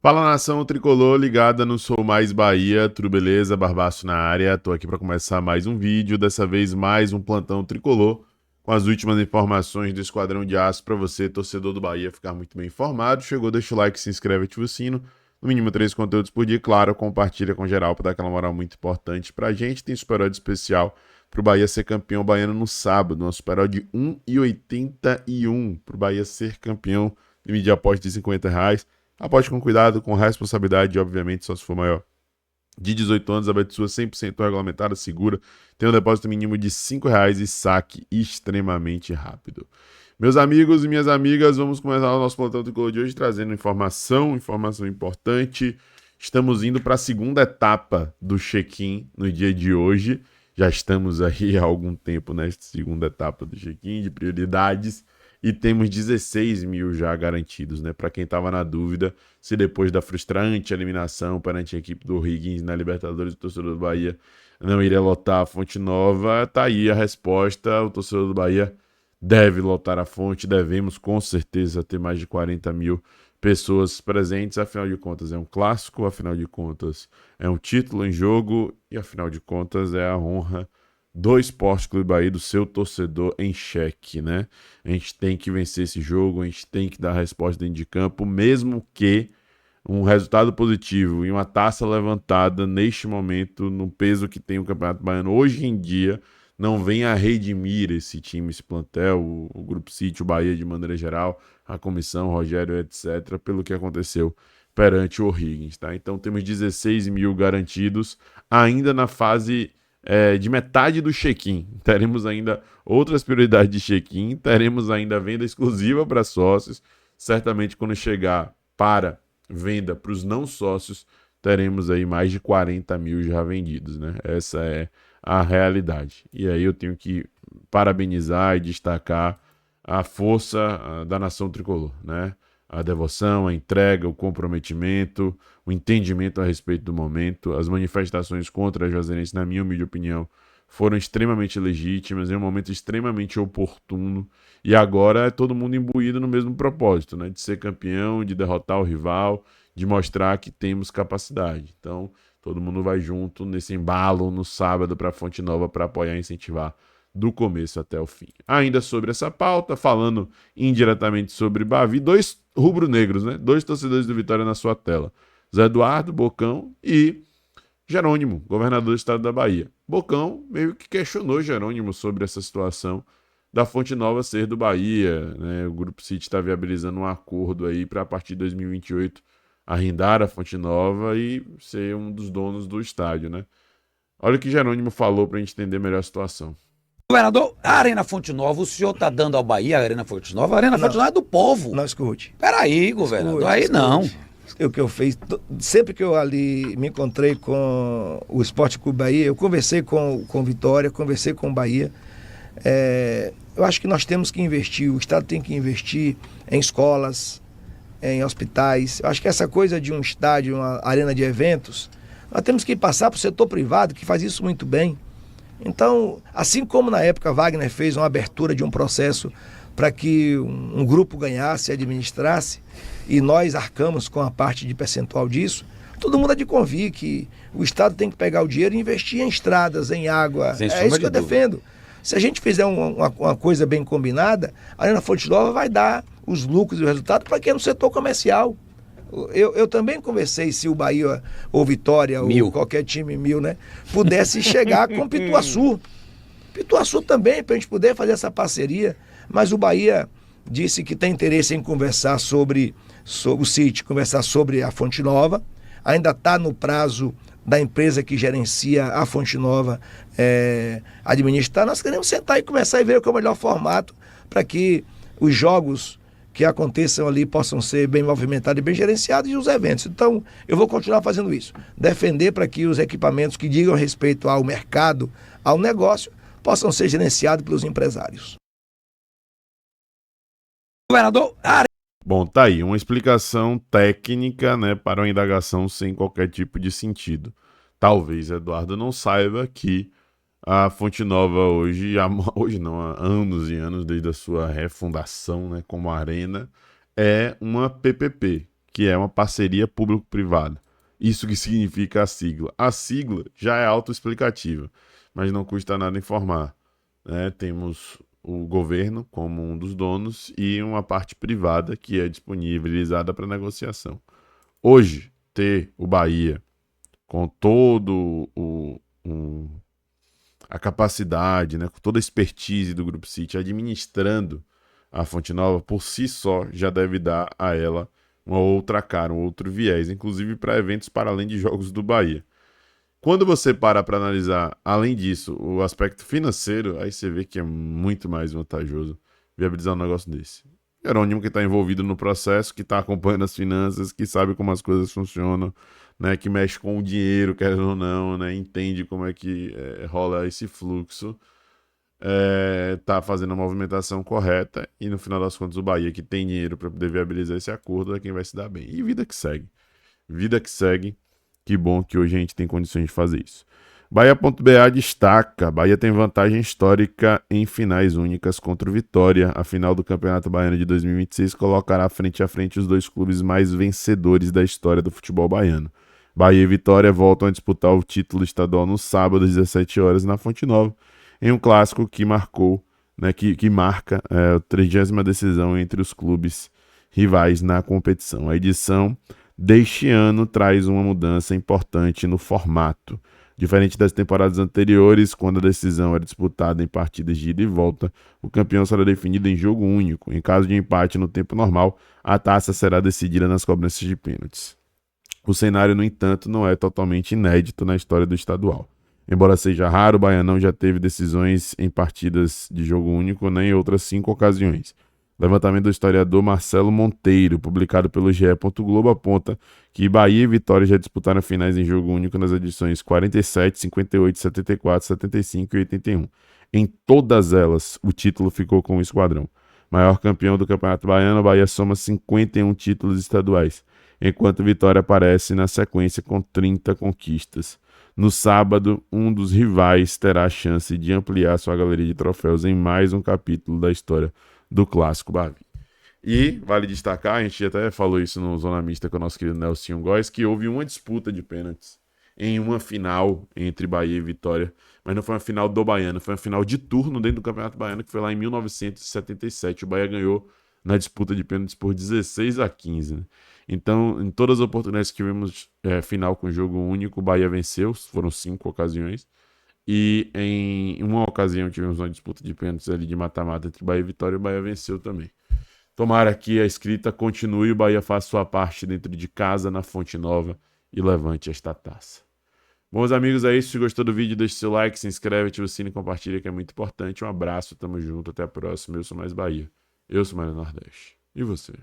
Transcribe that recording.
Fala nação tricolor ligada no Sou Mais Bahia, tudo beleza? Barbaço na área, tô aqui para começar mais um vídeo, dessa vez mais um plantão tricolor, com as últimas informações do Esquadrão de Aço para você, torcedor do Bahia, ficar muito bem informado. Chegou, deixa o like, se inscreve, ativa o sino, no mínimo 3 conteúdos por dia, claro, compartilha com geral para dar aquela moral muito importante pra gente. Tem super odd especial pro Bahia ser campeão baiano no sábado, uma super odd de 1,81 pro Bahia ser campeão, limite de aposta de R$ 50. Aposte com cuidado, com responsabilidade, obviamente, só se for maior de 18 anos, a bet sua 100% regulamentada, segura, tem um depósito mínimo de R$ 5 e saque extremamente rápido. Meus amigos e minhas amigas, vamos começar o nosso plantão tricolor de hoje trazendo informação importante. Estamos indo para a segunda etapa do check-in no dia de hoje. Já estamos aí há algum tempo nesta segunda etapa do check-in de prioridades. E temos 16 mil já garantidos, né? Para quem estava na dúvida se depois da frustrante eliminação perante a equipe do O'Higgins na Libertadores, o torcedor do Bahia não iria lotar a Fonte Nova, tá aí a resposta. O torcedor do Bahia deve lotar a Fonte, devemos com certeza ter mais de 40 mil pessoas presentes. Afinal de contas, é um clássico, afinal de contas, é um título em jogo e afinal de contas, é a honra do Esporte Clube Bahia, do seu torcedor em xeque, né? A gente tem que vencer esse jogo, a gente tem que dar a resposta dentro de campo, mesmo que um resultado positivo e uma taça levantada neste momento, no peso que tem o Campeonato Baiano hoje em dia, não venha a redimir esse time, esse plantel, o Grupo City, o Bahia de maneira geral, a comissão, o Rogério, etc., pelo que aconteceu perante o O'Higgins, tá? Então temos 16 mil garantidos, ainda na fase de metade do check-in. Teremos ainda outras prioridades de check-in, teremos ainda venda exclusiva para sócios. Certamente, quando chegar para venda para os não sócios, teremos aí mais de 40 mil já vendidos, né? Essa é a realidade. E aí eu tenho que parabenizar e destacar a força da nação tricolor, né? A devoção, a entrega, o comprometimento, o entendimento a respeito do momento. As manifestações contra a Juazeirense, na minha humilde opinião, foram extremamente legítimas, em um momento extremamente oportuno. E agora é todo mundo imbuído no mesmo propósito, né? De ser campeão, de derrotar o rival, de mostrar que temos capacidade. Então, todo mundo vai junto nesse embalo no sábado para a Fonte Nova para apoiar e incentivar do começo até o fim. Ainda sobre essa pauta, falando indiretamente sobre Bavi, dois rubro-negros, né? Dois torcedores do Vitória na sua tela. Zé Eduardo, Bocão e Jerônimo, governador do estado da Bahia. Bocão meio que questionou Jerônimo sobre essa situação da Fonte Nova ser do Bahia, né? O Grupo City está viabilizando um acordo aí para a partir de 2028 arrendar a Fonte Nova e ser um dos donos do estádio, né? Olha o que Jerônimo falou para a gente entender melhor a situação. Governador, a Arena Fonte Nova, o senhor tá dando ao Bahia a Arena Fonte Nova? A Arena Fonte Nova é do povo. Não, escute. Peraí, governador, aí Escute. não. O que eu fiz, sempre que eu ali me encontrei com o Esporte Clube Bahia, eu conversei com Vitória, conversei com o Bahia. Eu acho que nós temos que investir, o Estado tem que investir em escolas, em hospitais. Eu acho que essa coisa de um estádio, uma arena de eventos, nós temos que passar para o setor privado, que faz isso muito bem. Então, assim como na época Wagner fez uma abertura de um processo para que um grupo ganhasse, administrasse, e nós arcamos com a parte de percentual disso, todo mundo há de convir que o Estado tem que pegar o dinheiro e investir em estradas, em água. É isso que eu defendo. Se a gente fizer uma coisa bem combinada, a Arena Fonte Nova vai dar os lucros e o resultado para quem é no setor comercial. Eu também conversei se o Bahia ou Vitória ou qualquer time né, pudesse chegar com Pituaçu. Pituaçu também, para a gente poder fazer essa parceria. Mas o Bahia disse que tem interesse em conversar sobre o City, conversar sobre a Fonte Nova. Ainda está no prazo da empresa que gerencia a Fonte Nova administrar. Nós queremos sentar e começar a ver qual é o melhor formato para que os jogos que aconteçam ali possam ser bem movimentados e bem gerenciados, e os eventos. Então, eu vou continuar fazendo isso. Defender para que os equipamentos que digam respeito ao mercado, ao negócio, possam ser gerenciados pelos empresários. Governador, Bom, tá aí, uma explicação técnica, né, para uma indagação sem qualquer tipo de sentido. Talvez Eduardo não saiba que a Fonte Nova hoje não, há anos e anos, desde a sua refundação, né, como arena, é uma PPP, que é uma parceria público-privada. Isso que significa a sigla. A sigla já é autoexplicativa, mas não custa nada informar, né? Temos o governo como um dos donos e uma parte privada que é disponibilizada para negociação. Hoje, ter o Bahia com todo a capacidade, né, com toda a expertise do Grupo City administrando a Fonte Nova, por si só, já deve dar a ela uma outra cara, um outro viés, inclusive para eventos para além de jogos do Bahia. Quando você para analisar, além disso, o aspecto financeiro, aí você vê que é muito mais vantajoso viabilizar um negócio desse. Jerônimo que está envolvido no processo, que está acompanhando as finanças, que sabe como as coisas funcionam, né, que mexe com o dinheiro, quer ou não, né, entende como é que rola esse fluxo, tá fazendo a movimentação correta e no final das contas o Bahia, que tem dinheiro para poder viabilizar esse acordo, é quem vai se dar bem. E vida que segue. Vida que segue. Que bom que hoje a gente tem condições de fazer isso. Bahia.ba destaca: Bahia tem vantagem histórica em finais únicas contra o Vitória. A final do Campeonato Baiano de 2026 colocará frente a frente os dois clubes mais vencedores da história do futebol baiano. Bahia e Vitória voltam a disputar o título estadual no sábado às 17 horas na Fonte Nova, em um clássico que marcou, né, que marca a 30ª decisão entre os clubes rivais na competição. A edição deste ano traz uma mudança importante no formato. Diferente das temporadas anteriores, quando a decisão era disputada em partidas de ida e volta, o campeão será definido em jogo único. Em caso de empate no tempo normal, a taça será decidida nas cobranças de pênaltis. O cenário, no entanto, não é totalmente inédito na história do estadual. Embora seja raro, o Baianão já teve decisões em partidas de jogo único, né, em outras 5 ocasiões. Levantamento do historiador Marcelo Monteiro, publicado pelo GE. Globo, aponta que Bahia e Vitória já disputaram finais em jogo único nas edições 47, 58, 74, 75 e 81. Em todas elas, o título ficou com o esquadrão. Maior campeão do Campeonato Baiano, Bahia soma 51 títulos estaduais, enquanto Vitória aparece na sequência com 30 conquistas. No sábado, um dos rivais terá a chance de ampliar sua galeria de troféus em mais um capítulo da história do clássico Bavi. E vale destacar, a gente até falou isso no Zona Mista com o nosso querido Nelson Góes, que houve uma disputa de pênaltis em uma final entre Bahia e Vitória, mas não foi uma final do Baiano, foi uma final de turno dentro do Campeonato Baiano, que foi lá em 1977. O Bahia ganhou na disputa de pênaltis por 16-15, né? Então, em todas as oportunidades que tivemos final com jogo único, o Bahia venceu, foram 5 ocasiões. E em uma ocasião tivemos uma disputa de pênaltis ali de mata-mata entre Bahia e Vitória, e o Bahia venceu também. Tomara que a escrita continue e o Bahia faça sua parte dentro de casa, na Fonte Nova, e levante esta taça. Bons amigos, é isso. Se gostou do vídeo, deixe seu like, se inscreve, ativa o sino e compartilha, que é muito importante. Um abraço, tamo junto, até a próxima. Eu sou Mais Bahia. Eu sou Mais Nordeste. E você?